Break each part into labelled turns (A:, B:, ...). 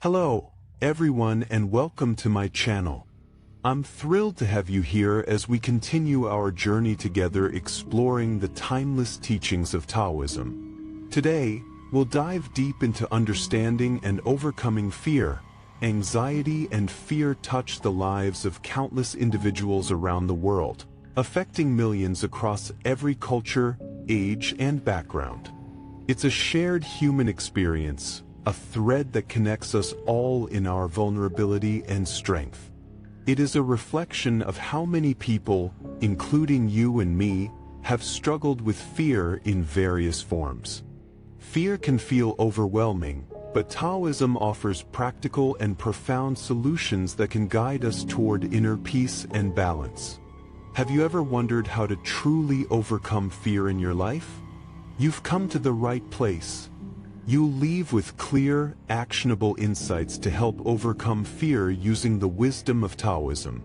A: Hello, everyone, and welcome to my channel. I'm thrilled to have you here as we continue our journey together exploring the timeless teachings of Taoism. Today, we'll dive deep into understanding and overcoming fear. Anxiety and fear touch the lives of countless individuals around the world, affecting millions across every culture, age, and background. It's a shared human experience, a thread that connects us all in our vulnerability and strength. It is a reflection of how many people, including you and me, have struggled with fear in various forms. Fear can feel overwhelming, but Taoism offers practical and profound solutions that can guide us toward inner peace and balance. Have you ever wondered how to truly overcome fear in your life? You've come to the right place. You'll leave with clear, actionable insights to help overcome fear using the wisdom of Taoism.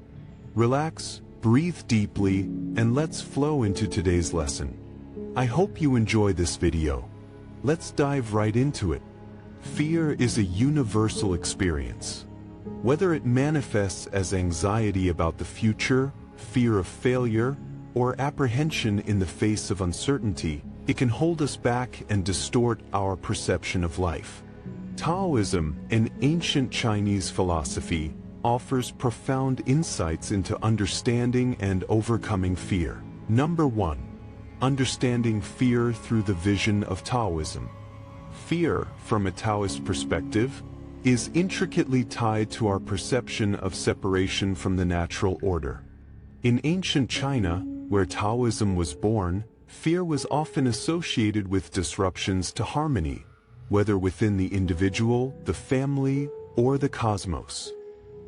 A: Relax, breathe deeply, and let's flow into today's lesson. I hope you enjoy this video. Let's dive right into it. Fear is a universal experience. Whether it manifests as anxiety about the future, fear of failure, or apprehension in the face of uncertainty, it can hold us back and distort our perception of life. Taoism, an ancient Chinese philosophy, offers profound insights into understanding and overcoming fear. Number 1. Understanding fear through the vision of Taoism. Fear, from a Taoist perspective, is intricately tied to our perception of separation from the natural order. In ancient China, where Taoism was born, fear was often associated with disruptions to harmony, whether within the individual, the family, or the cosmos.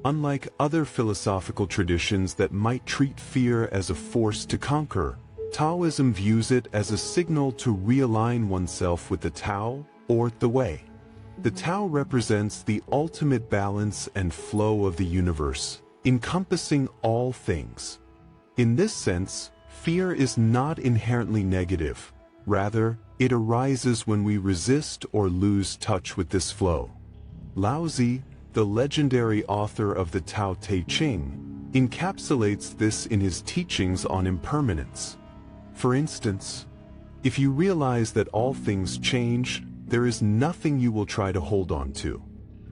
A: Unlike other philosophical traditions that might treat fear as a force to conquer, Taoism views it as a signal to realign oneself with the Tao, or the Way. The Tao represents the ultimate balance and flow of the universe, encompassing all things. In this sense, fear is not inherently negative. Rather, it arises when we resist or lose touch with this flow. Laozi, the legendary author of the Tao Te Ching, encapsulates this in his teachings on impermanence. For instance, if you realize that all things change, there is nothing you will try to hold on to.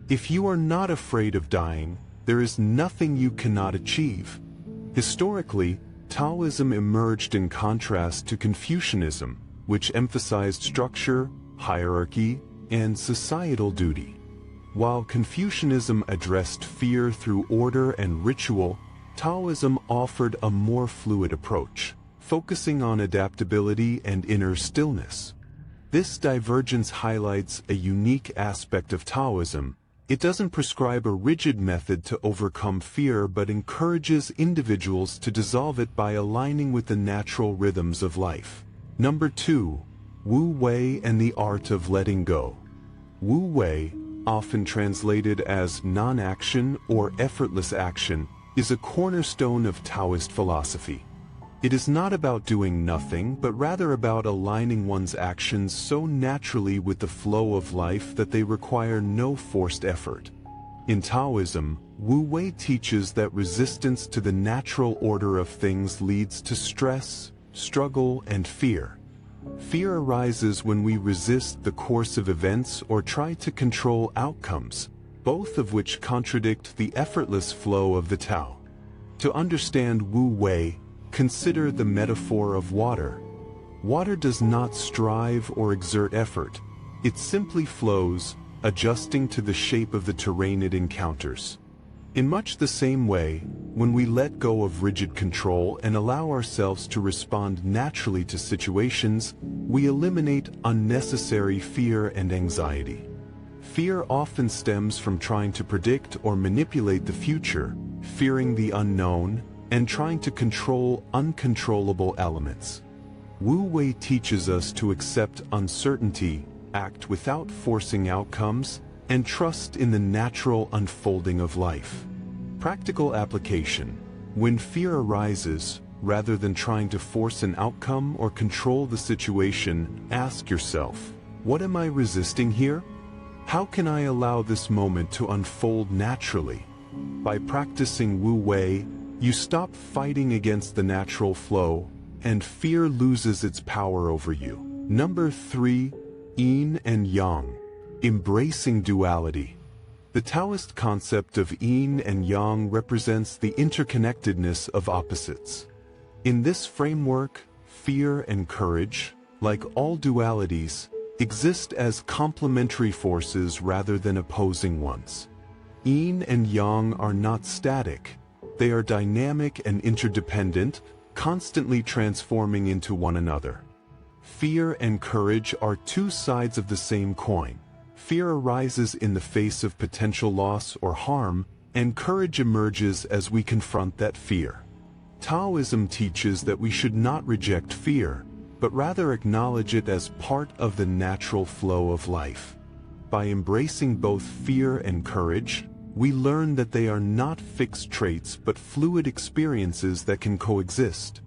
A: If you are not afraid of dying, there is nothing you cannot achieve. Historically, Taoism emerged in contrast to Confucianism, which emphasized structure, hierarchy, and societal duty. While Confucianism addressed fear through order and ritual, Taoism offered a more fluid approach, focusing on adaptability and inner stillness. This divergence highlights a unique aspect of Taoism. It doesn't prescribe a rigid method to overcome fear but encourages individuals to dissolve it by aligning with the natural rhythms of life. Number 2. Wu Wei and the Art of Letting Go. Wu Wei, often translated as non-action or effortless action, is a cornerstone of Taoist philosophy. It is not about doing nothing, but rather about aligning one's actions so naturally with the flow of life that they require no forced effort. In Taoism, Wu Wei teaches that resistance to the natural order of things leads to stress, struggle, and fear. Fear arises when we resist the course of events or try to control outcomes, both of which contradict the effortless flow of the Tao. To understand Wu Wei, consider the metaphor of water. Water does not strive or exert effort. It simply flows, adjusting to the shape of the terrain it encounters. In much the same way, when we let go of rigid control and allow ourselves to respond naturally to situations, we eliminate unnecessary fear and anxiety. Fear often stems from trying to predict or manipulate the future, fearing the unknown, and trying to control uncontrollable elements. Wu Wei teaches us to accept uncertainty, act without forcing outcomes, and trust in the natural unfolding of life. Practical application. When fear arises, rather than trying to force an outcome or control the situation, ask yourself, what am I resisting here? How can I allow this moment to unfold naturally? By practicing Wu Wei, you stop fighting against the natural flow, and fear loses its power over you. Number 3, Yin and Yang. Embracing duality. The Taoist concept of Yin and Yang represents the interconnectedness of opposites. In this framework, fear and courage, like all dualities, exist as complementary forces rather than opposing ones. Yin and Yang are not static. They are dynamic and interdependent, constantly transforming into one another. Fear and courage are two sides of the same coin. Fear arises in the face of potential loss or harm, and courage emerges as we confront that fear. Taoism teaches that we should not reject fear, but rather acknowledge it as part of the natural flow of life. By embracing both fear and courage, we learn that they are not fixed traits but fluid experiences that can coexist.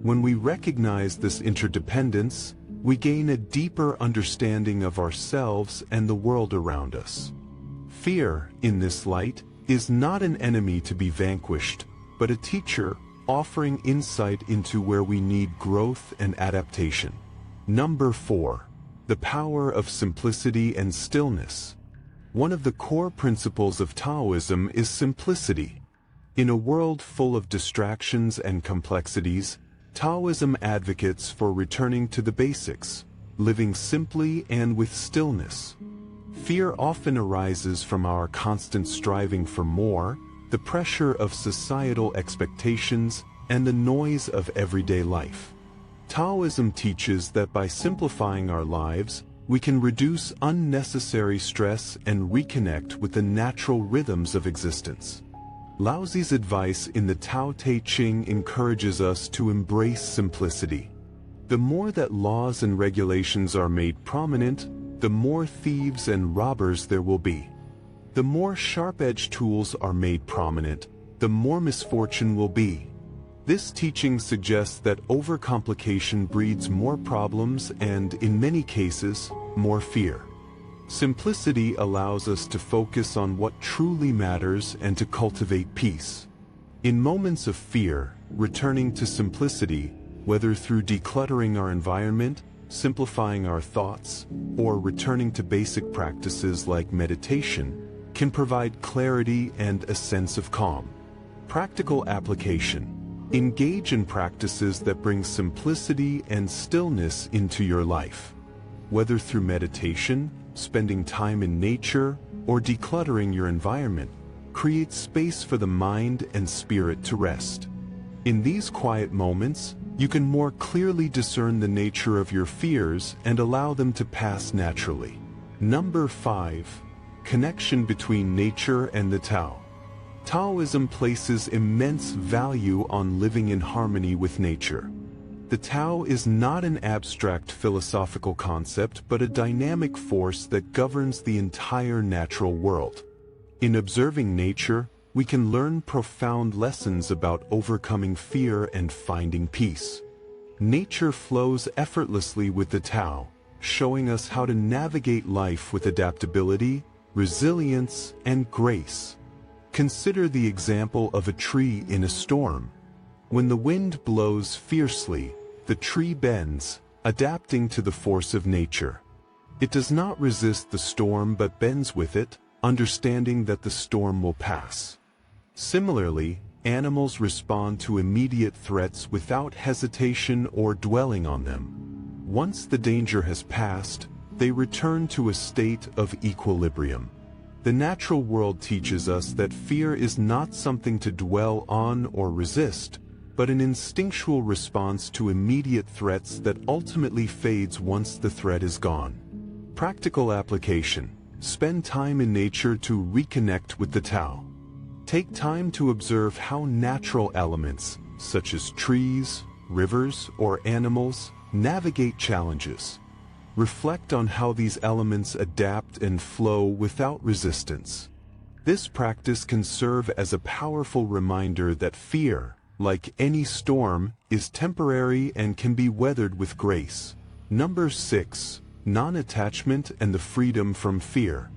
A: When we recognize this interdependence, we gain a deeper understanding of ourselves and the world around us. Fear, in this light, is not an enemy to be vanquished, but a teacher offering insight into where we need growth and adaptation. Number 4. The power of simplicity and stillness. One of the core principles of Taoism is simplicity. In a world full of distractions and complexities, Taoism advocates for returning to the basics, living simply and with stillness. Fear often arises from our constant striving for more, the pressure of societal expectations, and the noise of everyday life. Taoism teaches that by simplifying our lives, we can reduce unnecessary stress and reconnect with the natural rhythms of existence. Laozi's advice in the Tao Te Ching encourages us to embrace simplicity. The more that laws and regulations are made prominent, the more thieves and robbers there will be. The more sharp-edged tools are made prominent, the more misfortune will be. This teaching suggests that overcomplication breeds more problems and, in many cases, more fear. Simplicity allows us to focus on what truly matters and to cultivate peace. In moments of fear, returning to simplicity, whether through decluttering our environment, simplifying our thoughts, or returning to basic practices like meditation, can provide clarity and a sense of calm. Practical application. Engage in practices that bring simplicity and stillness into your life. Whether through meditation, spending time in nature, or decluttering your environment, create space for the mind and spirit to rest. In these quiet moments, you can more clearly discern the nature of your fears and allow them to pass naturally. Number 5. Connection between nature and the Tao. Taoism places immense value on living in harmony with nature. The Tao is not an abstract philosophical concept but a dynamic force that governs the entire natural world. In observing nature, we can learn profound lessons about overcoming fear and finding peace. Nature flows effortlessly with the Tao, showing us how to navigate life with adaptability, resilience, and grace. Consider the example of a tree in a storm. When the wind blows fiercely, the tree bends, adapting to the force of nature. It does not resist the storm but bends with it, understanding that the storm will pass. Similarly, animals respond to immediate threats without hesitation or dwelling on them. Once the danger has passed, they return to a state of equilibrium. The natural world teaches us that fear is not something to dwell on or resist, but an instinctual response to immediate threats that ultimately fades once the threat is gone. Practical application. Spend time in nature to reconnect with the Tao. Take time to observe how natural elements, such as trees, rivers, or animals, navigate challenges. Reflect on how these elements adapt and flow without resistance. This practice can serve as a powerful reminder that fear, like any storm, is temporary and can be weathered with grace. Number 6. Non-attachment and the freedom from fear.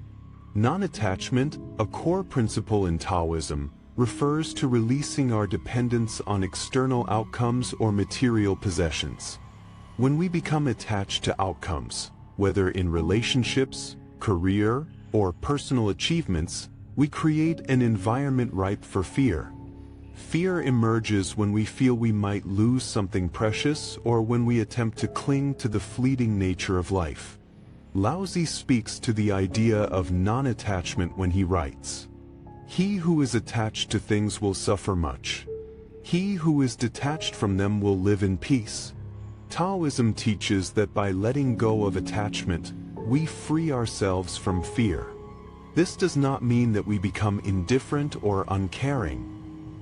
A: Non-attachment, a core principle in Taoism, refers to releasing our dependence on external outcomes or material possessions. When we become attached to outcomes, whether in relationships, career, or personal achievements, we create an environment ripe for fear. Fear emerges when we feel we might lose something precious or when we attempt to cling to the fleeting nature of life. Laozi speaks to the idea of non-attachment when he writes, "He who is attached to things will suffer much. He who is detached from them will live in peace." Taoism teaches that by letting go of attachment, we free ourselves from fear. This does not mean that we become indifferent or uncaring.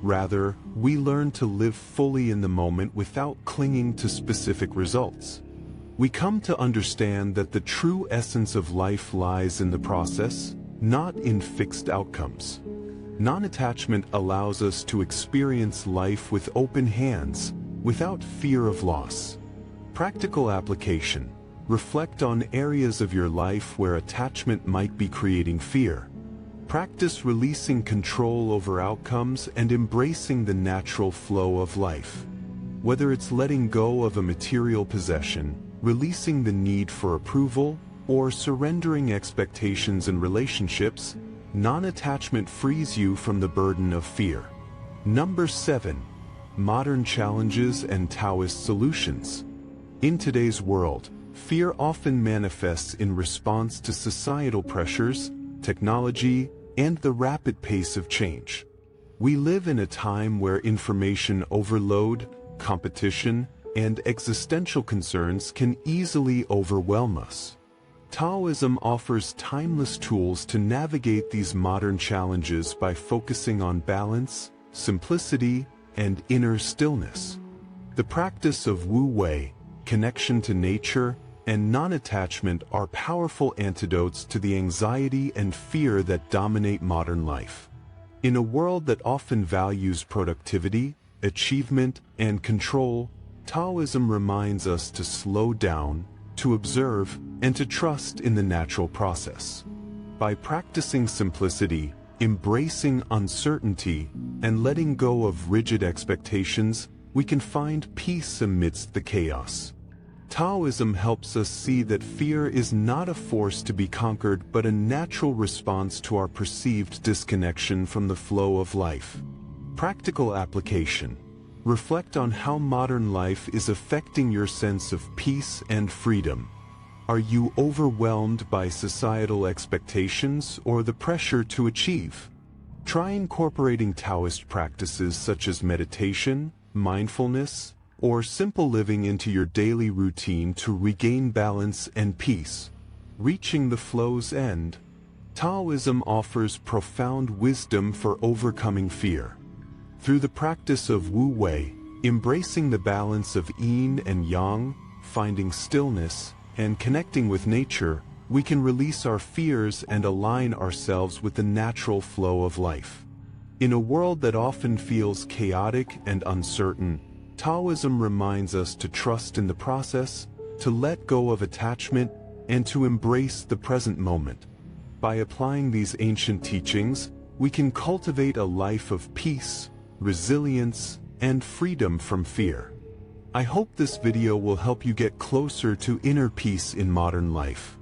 A: Rather, we learn to live fully in the moment without clinging to specific results. We come to understand that the true essence of life lies in the process, not in fixed outcomes. Non-attachment allows us to experience life with open hands, without fear of loss. Practical application. Reflect on areas of your life where attachment might be creating fear. Practice releasing control over outcomes and embracing the natural flow of life. Whether it's letting go of a material possession, releasing the need for approval, or surrendering expectations in relationships, non-attachment frees you from the burden of fear. Number 7. Modern challenges and Taoist solutions. In today's world, fear often manifests in response to societal pressures, technology, and the rapid pace of change. We live in a time where information overload, competition, and existential concerns can easily overwhelm us. Taoism offers timeless tools to navigate these modern challenges by focusing on balance, simplicity, and inner stillness. The practice of Wu Wei, connection to nature, and non-attachment are powerful antidotes to the anxiety and fear that dominate modern life. In a world that often values productivity, achievement, and control, Taoism reminds us to slow down, to observe, and to trust in the natural process. By practicing simplicity, embracing uncertainty, and letting go of rigid expectations, we can find peace amidst the chaos. Taoism helps us see that fear is not a force to be conquered but a natural response to our perceived disconnection from the flow of life. Practical application. Reflect on how modern life is affecting your sense of peace and freedom. Are you overwhelmed by societal expectations or the pressure to achieve? Try incorporating Taoist practices such as meditation, mindfulness, or simple living into your daily routine to regain balance and peace. Reaching the flow's end. Taoism offers profound wisdom for overcoming fear. Through the practice of Wu Wei, embracing the balance of Yin and Yang, finding stillness, and connecting with nature, we can release our fears and align ourselves with the natural flow of life. In a world that often feels chaotic and uncertain, Taoism reminds us to trust in the process, to let go of attachment, and to embrace the present moment. By applying these ancient teachings, we can cultivate a life of peace, resilience, and freedom from fear. I hope this video will help you get closer to inner peace in modern life.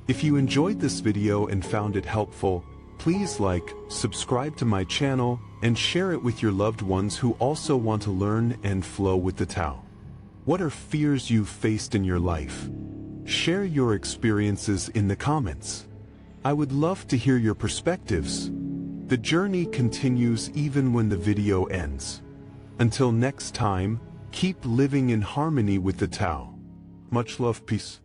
A: If you enjoyed this video and found it helpful, please like, subscribe to my channel, and share it with your loved ones who also want to learn and flow with the Tao. What are fears you've faced in your life? Share your experiences in the comments. I would love to hear your perspectives. The journey continues even when the video ends. Until next time, keep living in harmony with the Tao. Much love, peace.